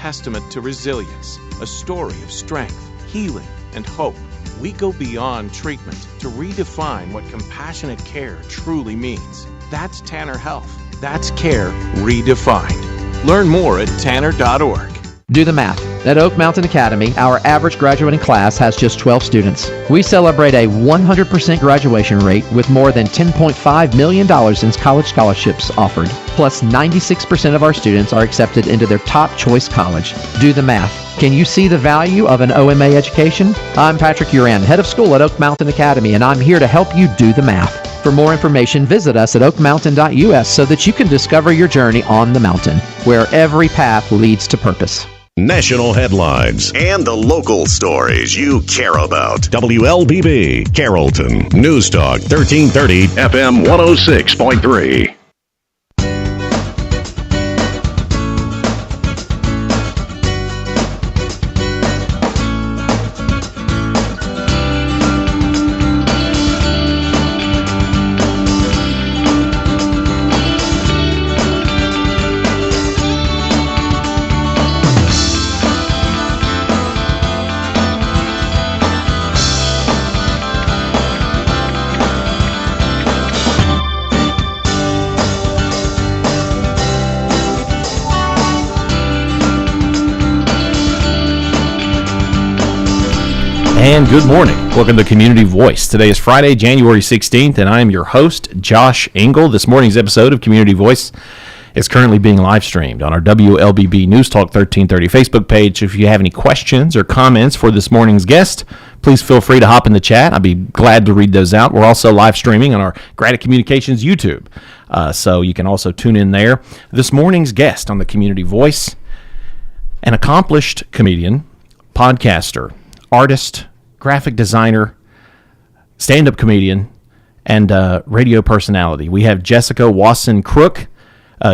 testament to resilience, a story of strength, healing, and hope. We go beyond treatment to redefine what compassionate care truly means. That's Tanner Health. That's care redefined. Learn more at tanner.org. Do the math. At Oak Mountain Academy, our average graduating class has just 12 students. We celebrate a 100% graduation rate with more than $10.5 million in college scholarships offered. Plus, 96% of our students are accepted into their top choice college. Do the math. Can you see the value of an OMA education? I'm Patrick Uran, head of school at Oak Mountain Academy, and I'm here to help you do the math. For more information, visit us at oakmountain.us so that you can discover your journey on the mountain, where every path leads to purpose. National headlines and the local stories you care about. WLBB, Carrollton. News Talk 1330, FM 106.3. And good morning. Welcome to Community Voice. Today is Friday, January 16th, and I am your host, Josh Engel. This morning's episode of Community Voice is currently being live streamed on our WLBB News Talk 1330 Facebook page. If you have any questions or comments for this morning's guest, please feel free to hop in the chat. I'd be glad to read those out. We're also live streaming on our Graddick Communications YouTube, so you can also tune in there. This morning's guest on the Community Voice, an accomplished comedian, podcaster, artist, graphic designer, stand-up comedian, and radio personality. We have Jessica Wasson-Crook.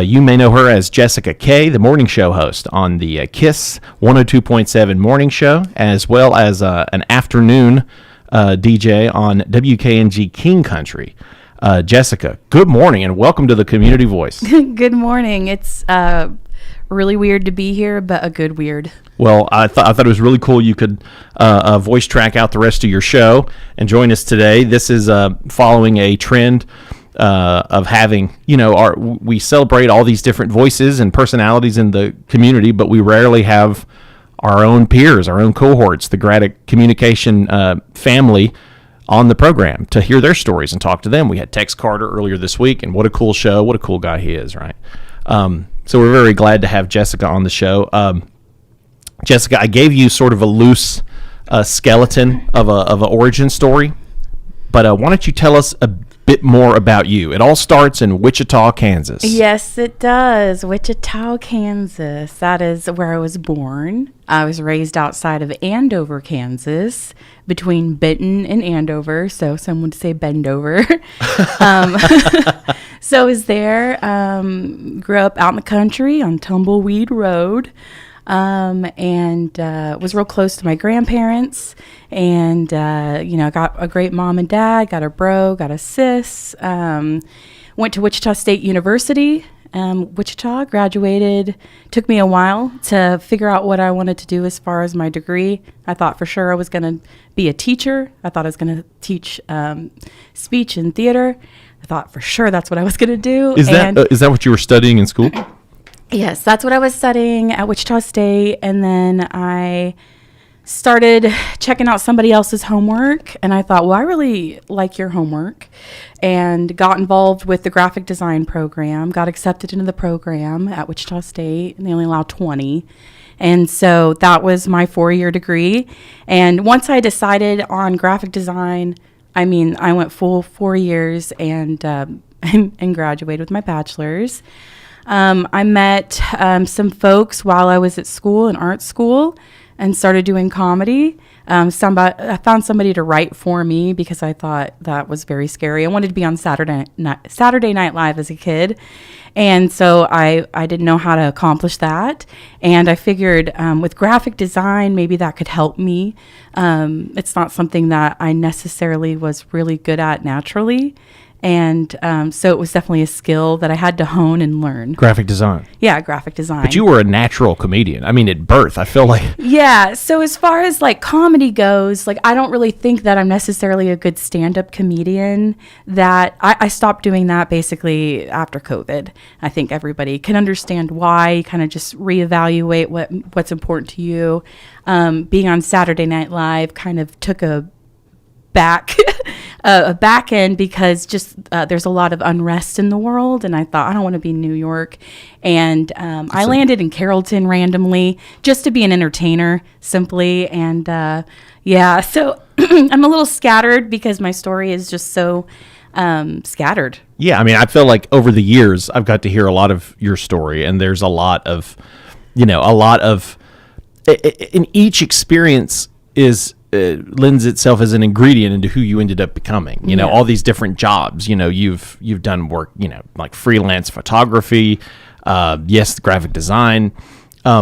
You may know her as Jessica K, the morning show host on the KISS 102.7 morning show, as well as an afternoon DJ on WKNG King Country. Jessica, good morning and welcome to the Community Voice. Good morning. It's really weird to be here, but a good weird. Well, I thought it was really cool you could voice track out the rest of your show and join us today. This is following a trend of having, we celebrate all these different voices and personalities in the community, but we rarely have our own peers, our own cohorts, the Graddick Communication family on the program to hear their stories and talk to them. We had Tex Carter earlier this week, and what a cool show. What a cool guy he is, right? So we're very glad to have Jessica on the show. Jessica, I gave you sort of a loose skeleton of an origin story, but why don't you tell us a bit more about you? It all starts in Wichita, Kansas. Yes, it does. Wichita, Kansas. That is where I was born. I was raised outside of Andover, Kansas, between Benton and Andover, so some would say Bendover. So I was there, grew up out in the country on Tumbleweed Road, and was real close to my grandparents, and got a great mom and dad, got a bro, got a sis, went to Wichita State University, Wichita, graduated. Took me a while to figure out what I wanted to do as far as my degree. I thought for sure I was going to be a teacher. I thought I was going to teach speech and theater. I thought for sure that's what I was going to do. Is that what you were studying in school? Yes, that's what I was studying at Wichita State, and then I started checking out somebody else's homework, and I thought, well, I really like your homework, and got involved with the graphic design program, got accepted into the program at Wichita State, and they only allow 20, and so that was my 4-year degree. And once I decided on graphic design, I went full 4 years and graduated with my bachelor's. I met some folks while I was at school, in art school, and started doing comedy. I found somebody to write for me because I thought that was very scary. I wanted to be on Saturday Night Live as a kid, and so I didn't know how to accomplish that. And I figured with graphic design, maybe that could help me. It's not something that I necessarily was really good at naturally. And so it was definitely a skill that I had to hone and learn. Graphic design. Yeah, graphic design. But you were a natural comedian. I mean, at birth, I feel like. Yeah. So as far as like comedy goes, like I don't really think that I'm necessarily a good stand-up comedian. That I stopped doing that basically after COVID. I think everybody can understand why. Kind of just reevaluate what's important to you. Being on Saturday Night Live kind of took a back end because just there's a lot of unrest in the world, and I thought I don't want to be in New York, and I landed in Carrollton randomly just to be an entertainer simply, and so I'm a little scattered because my story is just so scattered. Yeah, I mean, I feel like over the years I've got to hear a lot of your story, and there's a lot of in each experience is lends itself as an ingredient into who you ended up becoming. You know, all these different jobs. You know, you've done work. You know, like freelance photography, graphic design. I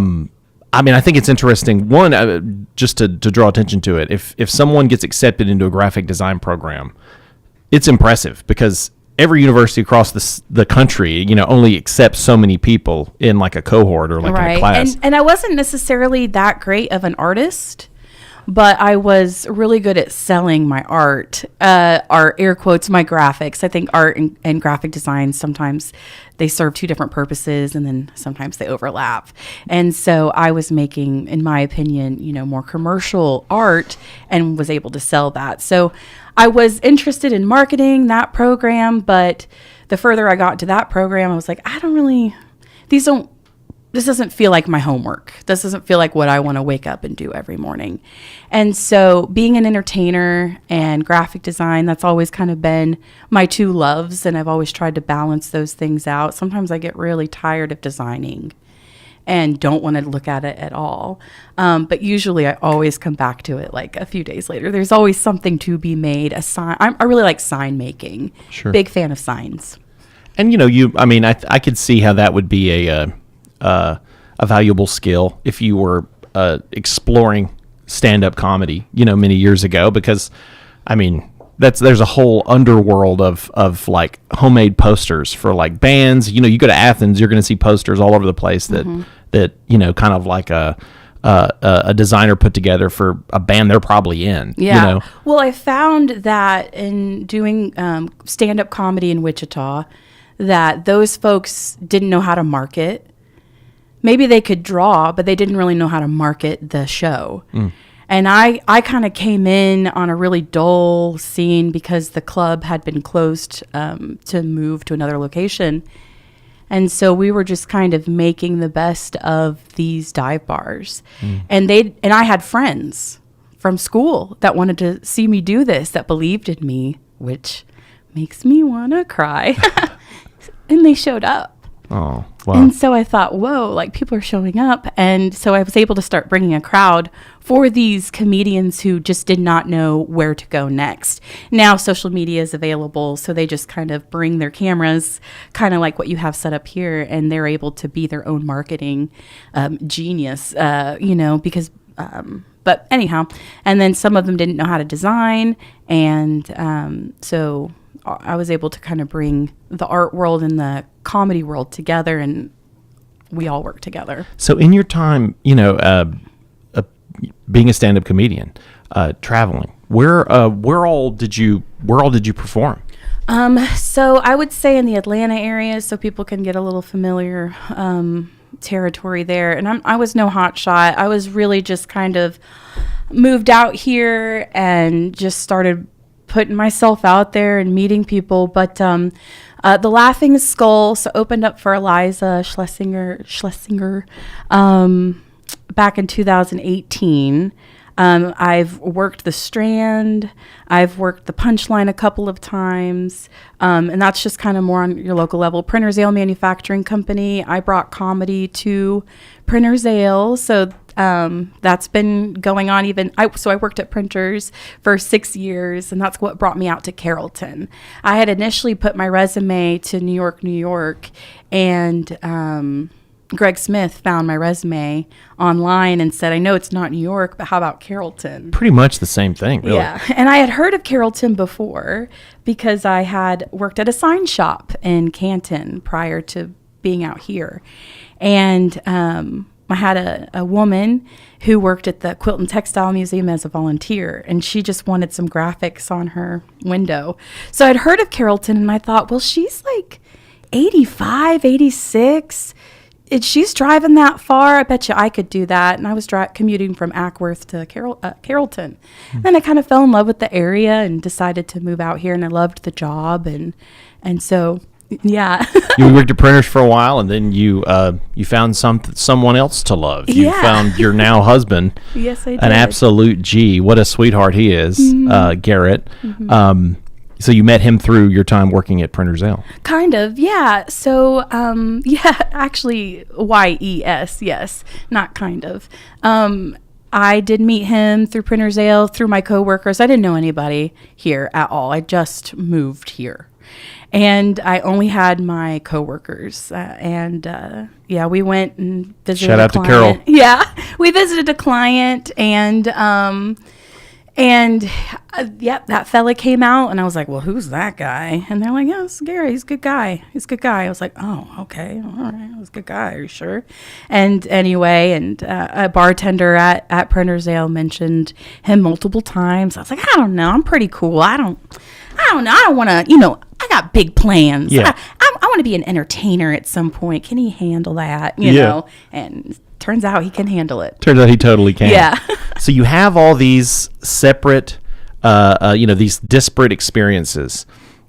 mean, I think it's interesting. One, just to draw attention to it, if someone gets accepted into a graphic design program, it's impressive because every university across the country, you know, only accepts so many people in like a cohort or like in a class. And I wasn't necessarily that great of an artist, but I was really good at selling my art, air quotes, my graphics. I think art and graphic design, sometimes they serve two different purposes and then sometimes they overlap. And so I was making, in my opinion, you know, more commercial art and was able to sell that. So I was interested in marketing that program, but the further I got into that program, I was like, this doesn't feel like my homework. This doesn't feel like what I want to wake up and do every morning. And so being an entertainer and graphic design, that's always kind of been my two loves. And I've always tried to balance those things out. Sometimes I get really tired of designing and don't want to look at it at all. But usually I always come back to it like a few days later. There's always something to be made. I really like sign making. Sure. Big fan of signs. And, you know, I could see how that would be a valuable skill if you were exploring stand-up comedy, you know, many years ago, because I mean there's a whole underworld of like homemade posters for like bands. You know, you go to Athens, you're going to see posters all over the place that you know, kind of like a designer put together for a band they're probably in. Yeah. You know? Well, I found that in doing stand-up comedy in Wichita, that those folks didn't know how to market. Maybe they could draw, but they didn't really know how to market the show. And I kind of came in on a really dull scene because the club had been closed to move to another location. And so we were just kind of making the best of these dive bars. And I had friends from school that wanted to see me do this, that believed in me, which makes me want to cry. And they showed up. Oh, wow. And so I thought, whoa, like people are showing up. And so I was able to start bringing a crowd for these comedians who just did not know where to go next. Now social media is available, so they just kind of bring their cameras, kind of like what you have set up here, and they're able to be their own marketing genius, you know, because... but anyhow, and then some of them didn't know how to design. And so I was able to kind of bring the art world and the comedy world together, and we all work together. So in your time, you know, being a stand-up comedian, traveling, where all did you perform? So I would say in the Atlanta area, so people can get a little familiar territory there. And I was no hotshot. I was really just kind of moved out here and just started putting myself out there and meeting people. But the Laughing Skull opened up for Iliza Shlesinger back in 2018. I've worked the Strand. I've worked the Punchline a couple of times. And that's just kind of more on your local level. Printer's Ale Manufacturing Company. I brought comedy to Printer's Ale. So that's been going on so I worked at Printers for 6 years, and that's what brought me out to Carrollton. I had initially put my resume to New York, and Greg Smith found my resume online and said, I know it's not New York, but how about Carrollton? Pretty much the same thing, really. Yeah. And I had heard of Carrollton before because I had worked at a sign shop in Canton prior to being out here. And I had a woman who worked at the Quilt and Textile Museum as a volunteer, and she just wanted some graphics on her window. So I'd heard of Carrollton, and I thought, well, she's like 85, 86. If she's driving that far, I bet you I could do that. And I was commuting from Ackworth to Carrollton. Then I kind of fell in love with the area and decided to move out here, and I loved the job. And so, yeah. You worked at Printers for a while, and then you found someone else to love. You found your now husband. Yes, I did. An absolute G. What a sweetheart he is, Garrett. So you met him through your time working at Printers Ale. Kind of, yeah. So, actually, YES, yes, not kind of. I did meet him through Printers Ale, through my coworkers. I didn't know anybody here at all. I just moved here. And I only had my coworkers. We went and visited Shout out a client. to Carol. Yeah, we visited a client, and that fella came out, and I was like, well, who's that guy? And they're like, yeah, it's Gary. He's a good guy. I was like, oh, okay. All right. He's a good guy. Are you sure? And anyway, a bartender at Printers Ale mentioned him multiple times. I was like, I don't know. I'm pretty cool. I don't know. I don't want to, I got big plans. Yeah. I want to be an entertainer at some point. Can he handle that? You know? And turns out he can handle it. Turns out he totally can. Yeah. So you have all these separate, these disparate experiences.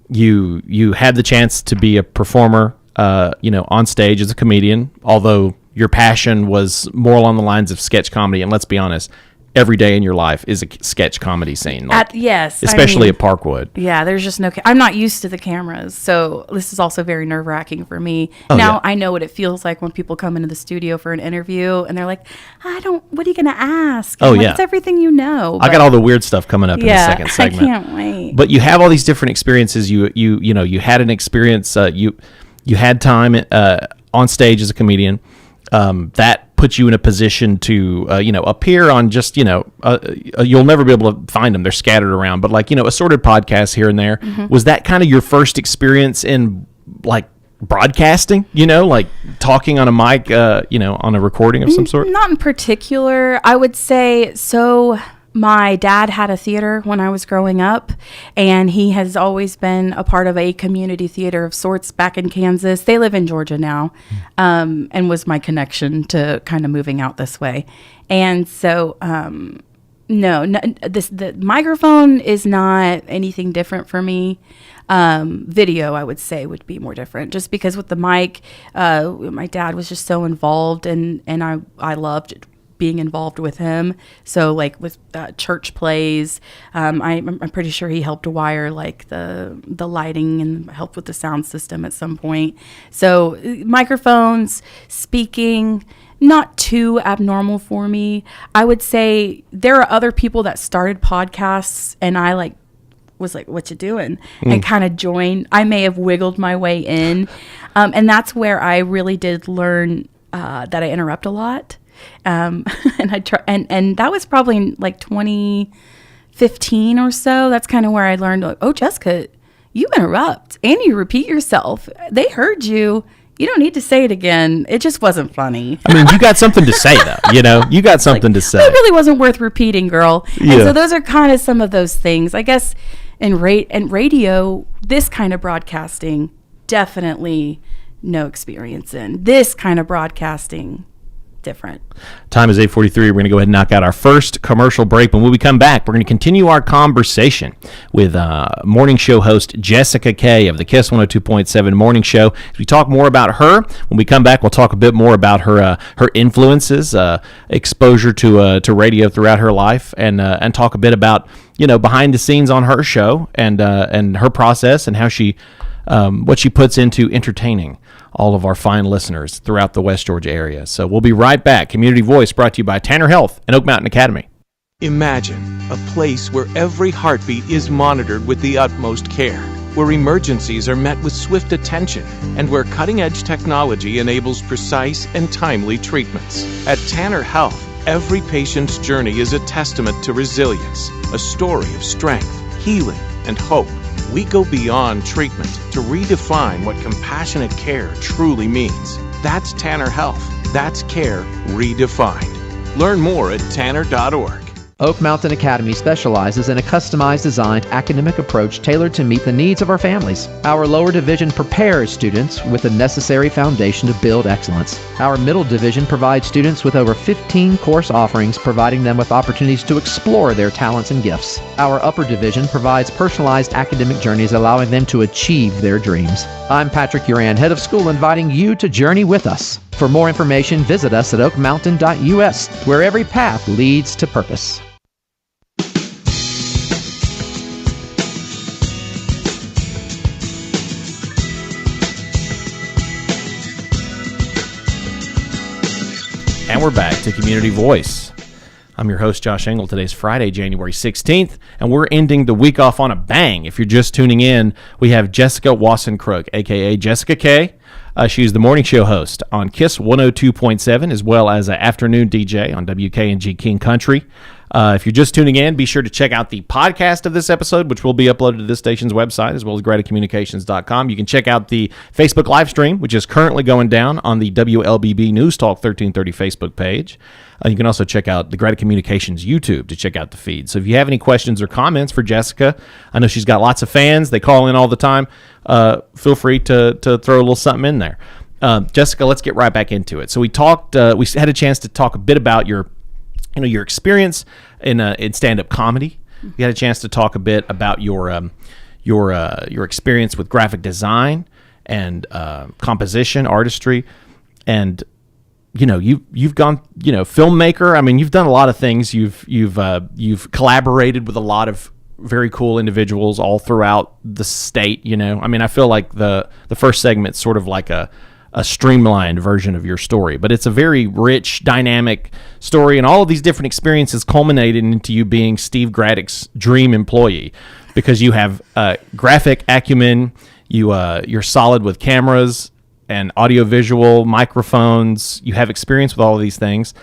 You had the chance to be a performer, on stage as a comedian, although your passion was more along the lines of sketch comedy. And let's be honest, every day in your life is a sketch comedy scene. Especially at Parkwood. Yeah, there's just no... I'm not used to the cameras, so this is also very nerve-wracking for me. I know what it feels like when people come into the studio for an interview, and they're like, what are you going to ask? It's everything you know. I got all the weird stuff coming up in the second segment. I can't wait. But you have all these different experiences. You had an experience, you had time on stage as a comedian. That puts you in a position to, appear on just, you'll never be able to find them. They're scattered around, but assorted podcasts here and there. Mm-hmm. Was that kind of your first experience in broadcasting, talking on a mic, on a recording of some sort? Not in particular. I would say so. My dad had a theater when I was growing up, and he has always been a part of a community theater of sorts back in Kansas. They live in Georgia now, and was my connection to kind of moving out this way. And so, the microphone is not anything different for me. Video, I would say, would be more different, just because with the mic, my dad was just so involved, and I loved being involved with him. So with church plays, I'm pretty sure he helped wire the lighting and helped with the sound system at some point. So microphones, speaking, not too abnormal for me. I would say there are other people that started podcasts, and I was like, what you doing? And kind of joined. I may have wiggled my way in. And that's where I really did learn that I interrupt a lot. And I try, and that was probably in 2015 or so. That's kind of where I learned, oh, Jessica, you interrupt and you repeat yourself. They heard you. You don't need to say it again. It just wasn't funny. I mean, you got something to say, though. You got something to say. It really wasn't worth repeating, girl. Yeah. And so those are kind of some of those things. I guess in radio, this kind of broadcasting, definitely no experience in. This kind of broadcasting, different. Time is 8:43. We're going to go ahead and knock out our first commercial break. But when we come back, we're going to continue our conversation with morning show host Jessica Kay of the Kiss 102.7 Morning Show. As we talk more about her, when we come back, we'll talk a bit more about her influences, exposure to radio throughout her life, and talk a bit about behind the scenes on her show and her process and how she what she puts into entertaining all of our fine listeners throughout the West Georgia area. So we'll be right back. Community Voice brought to you by Tanner Health and Oak Mountain Academy. Imagine a place where every heartbeat is monitored with the utmost care. where emergencies are met with swift attention and where cutting-edge technology enables precise and timely treatments. At Tanner Health, every patient's journey is a testament to resilience, a story of strength, healing, and hope. We go beyond treatment to redefine what compassionate care truly means. That's Tanner Health. That's care redefined. Learn more at tanner.org. Oak Mountain Academy specializes in a customized designed academic approach tailored to meet the needs of our families. Our lower division prepares students with the necessary foundation to build excellence. Our middle division provides students with over 15 course offerings, providing them with opportunities to explore their talents and gifts. Our upper division provides personalized academic journeys, allowing them to achieve their dreams. I'm Patrick Uran, head of school, inviting you to journey with us. For more information, visit us at oakmountain.us, where every path leads to purpose. And we're back to Community Voice. I'm your host, Josh Engel. Today's Friday, January 16th, and we're ending the week off on a bang. If you're just tuning in, we have Jessica Wasson-Crook, a.k.a. Jessica K. She's the morning show host on KISS 102.7, as well as an afternoon DJ on WKNG King Country. If you're just tuning in, be sure to check out the podcast of this episode, which will be uploaded to this station's website, as well as greatacommunications.com. You can check out the Facebook live stream, which is currently going down on the WLBB News Talk 1330 Facebook page. You can also check out the Greater Communications YouTube to check out the feed. So if you have any questions or comments for Jessica, I know she's got lots of fans. They call in all the time. Feel free to throw a little something in there. Jessica, let's get right back into it. So we talked. We had a chance to talk a bit about your experience in stand-up comedy. We had a chance to talk a bit about your experience with graphic design and composition, artistry, and you've gone filmmaker. I mean, you've done a lot of things. You've collaborated with a lot of very cool individuals all throughout the state. I mean, I feel like the first segment's sort of like a streamlined version of your story, but it's a very rich, dynamic story, and all of these different experiences culminated into you being Steve Graddick's dream employee, because you have graphic acumen, you're solid with cameras and audiovisual microphones, you have experience with all of these things,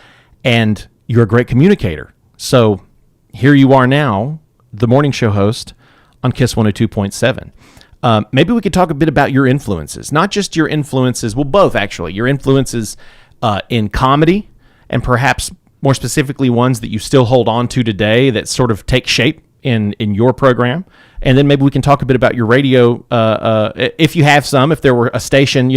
and you're a great communicator. So here you are now, the morning show host on KISS 102.7. Maybe we could talk a bit about your influences, not just your influences, well, both actually, your influences in comedy, and perhaps more specifically ones that you still hold on to today that sort of take shape in your program. And then maybe we can talk a bit about your radio, if you have some, if there were a station,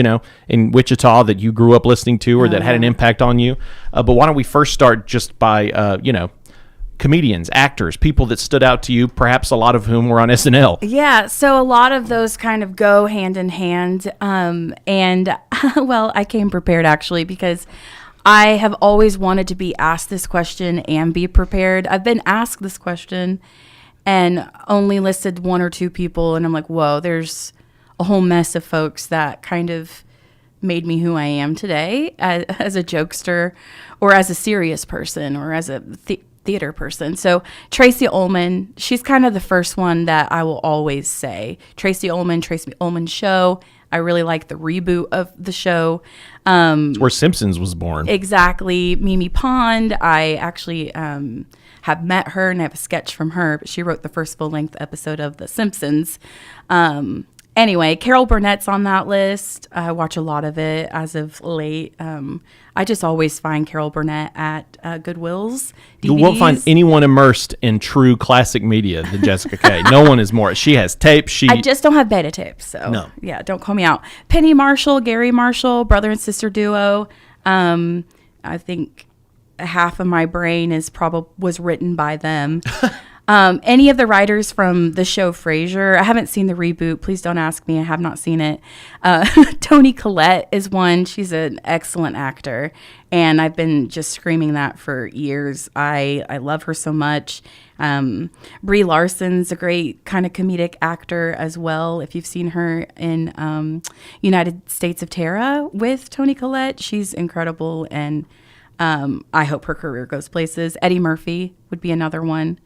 in Wichita that you grew up listening to or that had an impact on you. But why don't we first start just by, comedians, actors, people that stood out to you, perhaps a lot of whom were on SNL. Yeah, so a lot of those kind of go hand in hand. And, well, I came prepared, actually, because I have always wanted to be asked this question and be prepared. I've been asked this question and only listed one or two people, and I'm like, whoa, there's a whole mess of folks that kind of made me who I am today as a jokester or as a serious person or as a theater person. So Tracy Ullman, she's kind of the first one that I will always say. Tracy Ullman Show. I really like the reboot of the show. It's where Simpsons was born. Exactly. Mimi Pond. I actually have met her and I have a sketch from her, but she wrote the first full-length episode of The Simpsons. Anyway, Carol Burnett's on that list. I watch a lot of it as of late. I just always find Carol Burnett at Goodwill's DVDs. You won't find anyone immersed in true classic media than Jessica K. No one is more. She has tape. I just don't have beta tapes, so no. Yeah, don't call me out. Penny Marshall, Gary Marshall, brother and sister duo. I think half of my brain was written by them. Any of the writers from the show Frasier. I haven't seen the reboot. Please don't ask me. I have not seen it. Toni Collette is one. She's an excellent actor, and I've been just screaming that for years. I love her so much. Brie Larson's a great kind of comedic actor as well. If you've seen her in United States of Terra with Toni Collette, she's incredible, and I hope her career goes places. Eddie Murphy would be another one.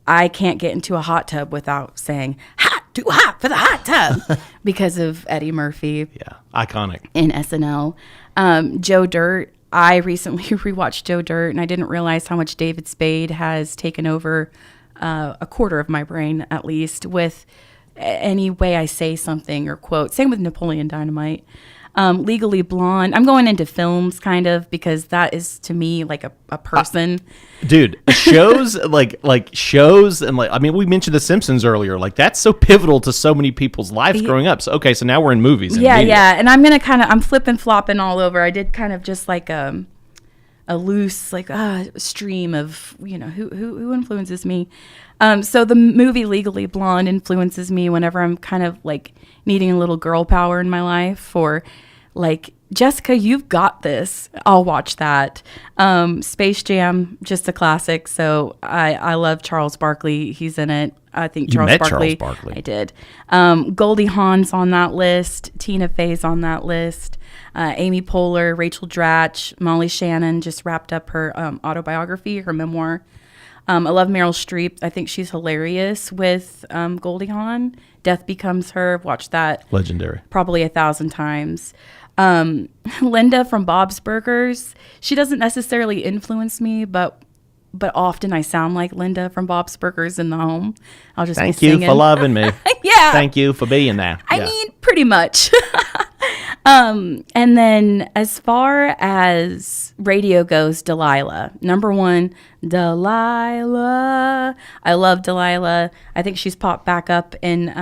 I can't get into a hot tub without saying, hot, too hot for the hot tub, because of Eddie Murphy. Yeah, iconic. In SNL. Joe Dirt. I recently rewatched Joe Dirt, and I didn't realize how much David Spade has taken over a quarter of my brain, at least, with any way I say something or quote. Same with Napoleon Dynamite. Legally Blonde. I'm going into films kind of, because that is to me like a person. Dude, shows like shows, and like, I mean, we mentioned The Simpsons earlier. Like, that's so pivotal to so many people's lives growing up. So okay, so now we're in movies. Yeah, yeah. And I'm flipping flopping all over. I did kind of just like a loose stream of, you know, who influences me. So the movie Legally Blonde influences me whenever I'm kind of like needing a little girl power in my life, or like, Jessica, you've got this. I'll watch that. Space Jam, just a classic. So I love Charles Barkley. He's in it. I think Charles Barkley. I did. Goldie Hawn's on that list. Tina Fey's on that list. Amy Poehler, Rachel Dratch, Molly Shannon just wrapped up her autobiography, her memoir. I love Meryl Streep. I think she's hilarious with Goldie Hawn. Death Becomes Her. Watched that. Legendary. Probably 1,000 times. Linda from Bob's Burgers. She doesn't necessarily influence me, but often I sound like Linda from Bob's Burgers in the home. I'll just Thank be singing. you for loving me. Yeah. Thank you for being there. I mean, pretty much. And then as far as radio goes, Delilah. Number one, Delilah. I love Delilah. I think she's popped back up in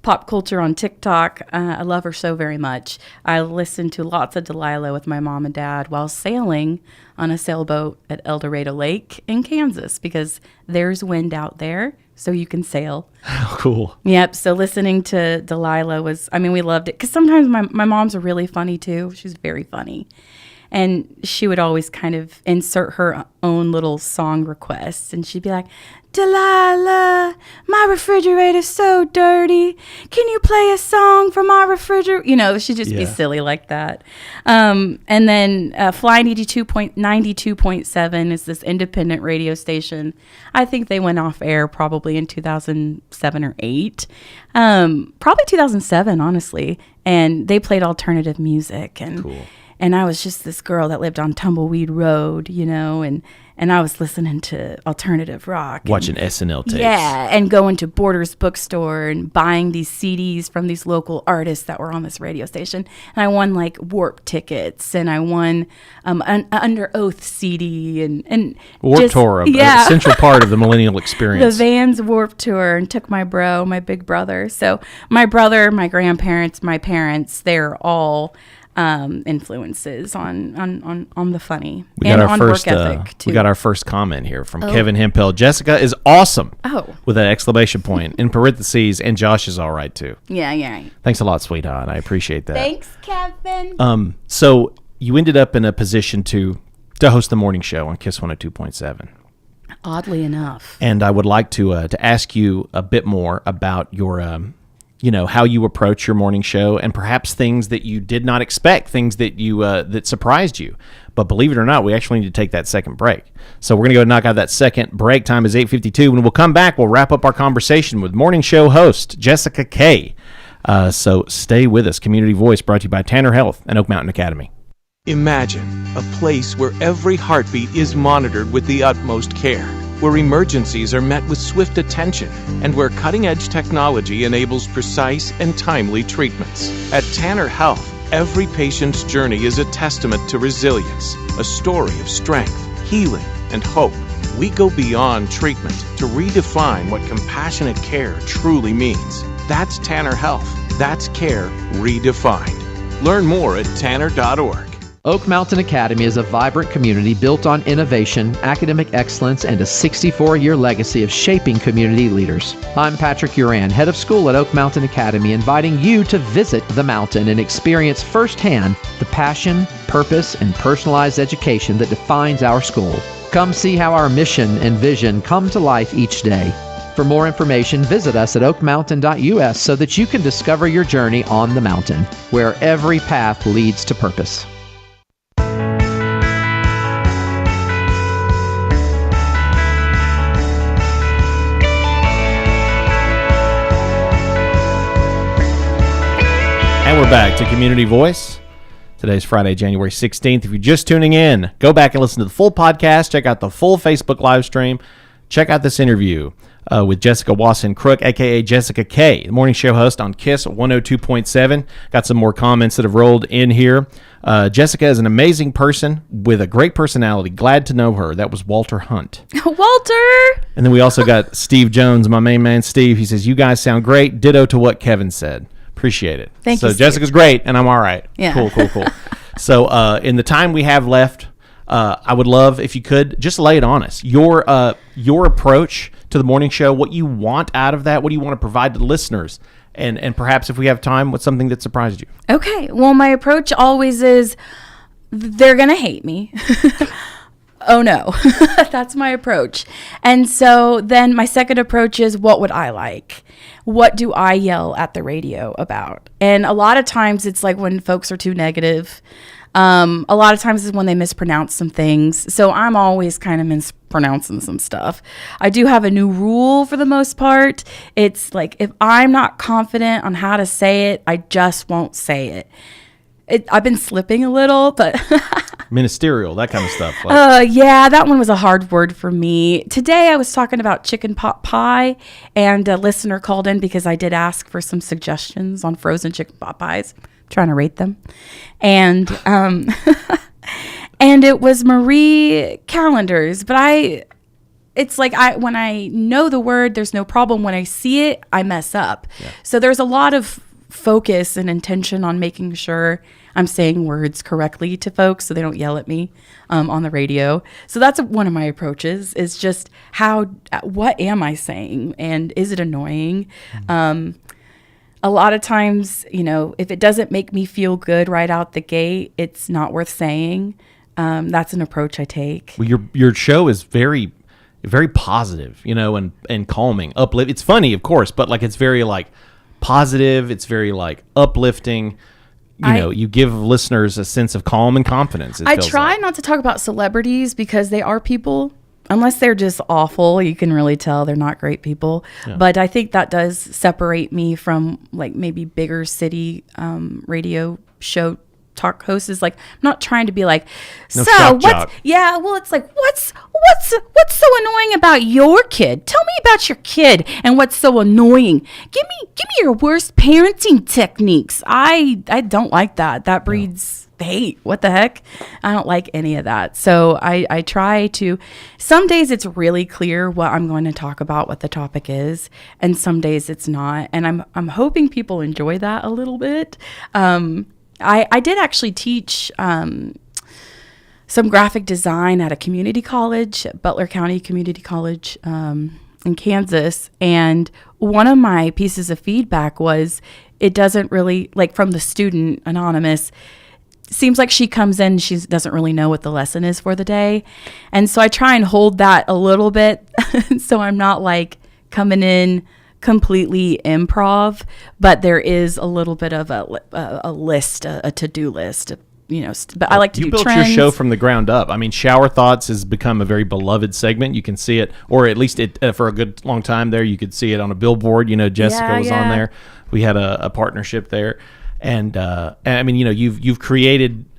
pop culture on TikTok. I love her so very much. I listened to lots of Delilah with my mom and dad while sailing on a sailboat at El Dorado Lake in Kansas, because there's wind out there, so you can sail. Oh, cool. Yep. So listening to Delilah we loved it, because sometimes my mom's really funny too. She's very funny. And she would always kind of insert her own little song requests. And she'd be like, Delilah, my refrigerator's so dirty. Can you play a song from my refrigerator? You know, she'd just be silly like that. And then Fly 92.7 is this independent radio station. I think they went off air probably in 2007 or 8. Probably 2007, honestly. And they played alternative music. And cool. And I was just this girl that lived on Tumbleweed Road, you know, and I was listening to alternative rock. Watching SNL tapes. Yeah, and going to Borders bookstore and buying these CDs from these local artists that were on this radio station. And I won like Warp tickets, and I won an Under Oath CD and Warp Tour, an essential part of the millennial experience. The Vans Warp Tour, and took my big brother. So my brother, my grandparents, my parents, they're all influences on the funny. We got and our on first work ethic too. we got our first comment here from Kevin Hempel. Jessica is awesome. Oh. With an exclamation point in parentheses, and Josh is all right too. Yeah. Thanks a lot, sweetheart. I appreciate that. Thanks, Kevin. So you ended up in a position to host the morning show on Kiss 102.7. Oddly enough. And I would like to ask you a bit more about your how you approach your morning show, and perhaps things that you did not expect, things that you that surprised you. But believe it or not, we actually need to take that second break. So we're going to go knock out that second break. Time is 8:52. When we'll come back, we'll wrap up our conversation with morning show host Jessica Kay. So stay with us. Community Voice brought to you by Tanner Health and Oak Mountain Academy. Imagine a place where every heartbeat is monitored with the utmost care, where emergencies are met with swift attention, and where cutting-edge technology enables precise and timely treatments. At Tanner Health, every patient's journey is a testament to resilience, a story of strength, healing, and hope. We go beyond treatment to redefine what compassionate care truly means. That's Tanner Health. That's care redefined. Learn more at tanner.org. Oak Mountain Academy is a vibrant community built on innovation, academic excellence, and a 64-year legacy of shaping community leaders. I'm Patrick Uran, head of school at Oak Mountain Academy, inviting you to visit the mountain and experience firsthand the passion, purpose, and personalized education that defines our school. Come see how our mission and vision come to life each day. For more information, visit us at oakmountain.us so that you can discover your journey on the mountain, where every path leads to purpose. we're back to Community Voice. Today's Friday, January 16th. If you're just tuning in, go back and listen to the full podcast. Check out the full Facebook live stream. Check out this interview with Jessica Wasson-Crook, a.k.a. Jessica K., the morning show host on KISS 102.7. Got some more comments that have rolled in here. Jessica is an amazing person with a great personality. Glad to know her. That was Walter Hunt. Walter! And then we also got Steve Jones, my main man, Steve. He says, you guys sound great. Ditto to what Kevin said. Appreciate it. Thank you, So Steve. Jessica's great, and I'm all right. Yeah. Cool. So in the time we have left, I would love if you could just lay it on us. Your approach to the morning show, what you want out of that, what do you want to provide to the listeners, and perhaps if we have time, what's something that surprised you? Okay. Well, my approach always is they're going to hate me. Oh, no. That's my approach. And so then my second approach is, what would I like? What do I yell at the radio about? And a lot of times it's like when folks are too negative. A lot of times is when they mispronounce some things. So I'm always kind of mispronouncing some stuff. I do have a new rule for the most part. It's like, if I'm not confident on how to say it, I just won't say it. I've been slipping a little, but Ministerial, that kind of stuff. yeah, that one was a hard word for me. Today I was talking about chicken pot pie, and a listener called in because I did ask for some suggestions on frozen chicken pot pies. I'm trying to rate them. And and it was Marie Callender's, but it's like when I know the word, there's no problem. When I see it, I mess up. Yeah. So there's a lot of focus and intention on making sure I'm saying words correctly to folks so they don't yell at me on the radio. So that's one of my approaches, is just what am I saying, and is it annoying? Mm-hmm. A lot of times, if it doesn't make me feel good right out the gate, it's not worth saying. That's an approach I take. Well, your show is very, very positive, and calming, uplift. It's funny, of course, but it's very positive. It's very uplifting. You give listeners a sense of calm and confidence. I try not to talk about celebrities because they are people. Unless they're just awful, you can really tell they're not great people. Yeah. But I think that does separate me from maybe bigger city radio show talk hosts. Is I'm not trying to be it's what's so annoying about your kid? Tell me about your kid and what's so annoying. Give me your worst parenting techniques. I don't like that. That breeds hate. What the heck? I don't like any of that. So I try to, some days it's really clear what I'm going to talk about, what the topic is, and some days it's not. And I'm hoping people enjoy that a little bit. I did actually teach some graphic design at a community college, Butler County Community College in Kansas. And one of my pieces of feedback was, it doesn't really, from the student, anonymous, seems like she comes in, she doesn't really know what the lesson is for the day. And so I try and hold that a little bit so I'm not coming in completely improv, but there is a little bit of a list, a to-do list, but I like to do trends. You built your show from the ground up. I mean, Shower Thoughts has become a very beloved segment. You can see it, or at least for a good long time there, you could see it on a billboard. Jessica was on there. We had a partnership there. And I mean, you've created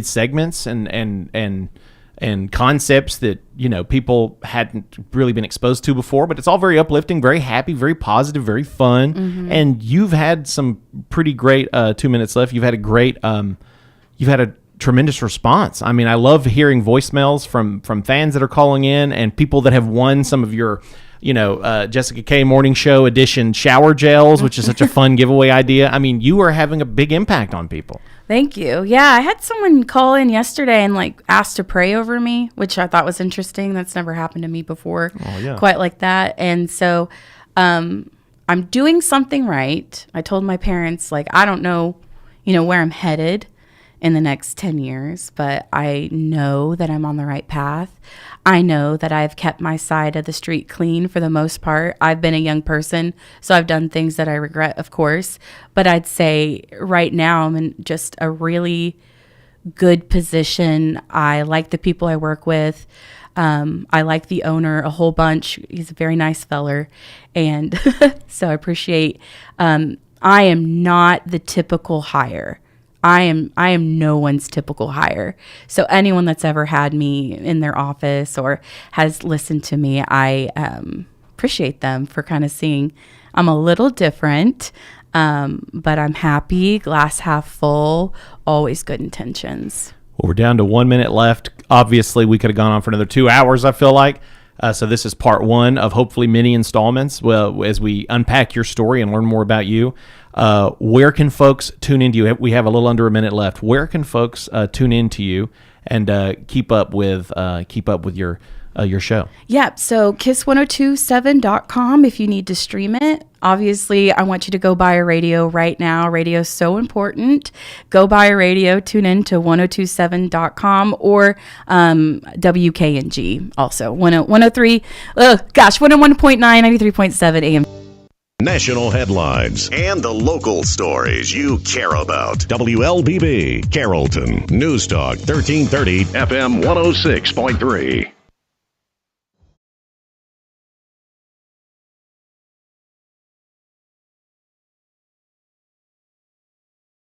segments and concepts that people hadn't really been exposed to before. But it's all very uplifting, very happy, very positive, very fun. Mm-hmm. And you've had some pretty great 2 minutes left. You've had a tremendous response. I mean, I love hearing voicemails from fans that are calling in and people that have won some of your Jessica K Morning Show edition shower gels, which is such a fun giveaway idea. I mean, you are having a big impact on people. Thank you. Yeah, I had someone call in yesterday and asked to pray over me, which I thought was interesting. That's never happened to me before, quite like that. And so I'm doing something right. I told my parents, I don't know, where I'm headed in the next 10 years, but I know that I'm on the right path. I know that I've kept my side of the street clean for the most part. I've been a young person, so I've done things that I regret, of course. But I'd say right now I'm in just a really good position. I like the people I work with. I like the owner a whole bunch. He's a very nice feller. And so I appreciate I am not the typical hire. I am no one's typical hire. So anyone that's ever had me in their office or has listened to me, I appreciate them for kind of seeing I'm a little different, but I'm happy, glass half full, always good intentions. Well, we're down to 1 minute left. Obviously, we could have gone on for another 2 hours, I feel like. So this is part one of hopefully many installments. Well, as we unpack your story and learn more about you, where can folks tune into you? We have a little under a minute left. Where can folks tune into you and keep up with your show? Yeah, so kiss1027.com if you need to stream it. Obviously, I want you to go buy a radio right now. Radio is so important. Go buy a radio, tune in to 1027.com or WKNG also. 101.9, 93.7 AM. National headlines and the local stories you care about. WLBB, Carrollton. News Talk 1330 FM 106.3.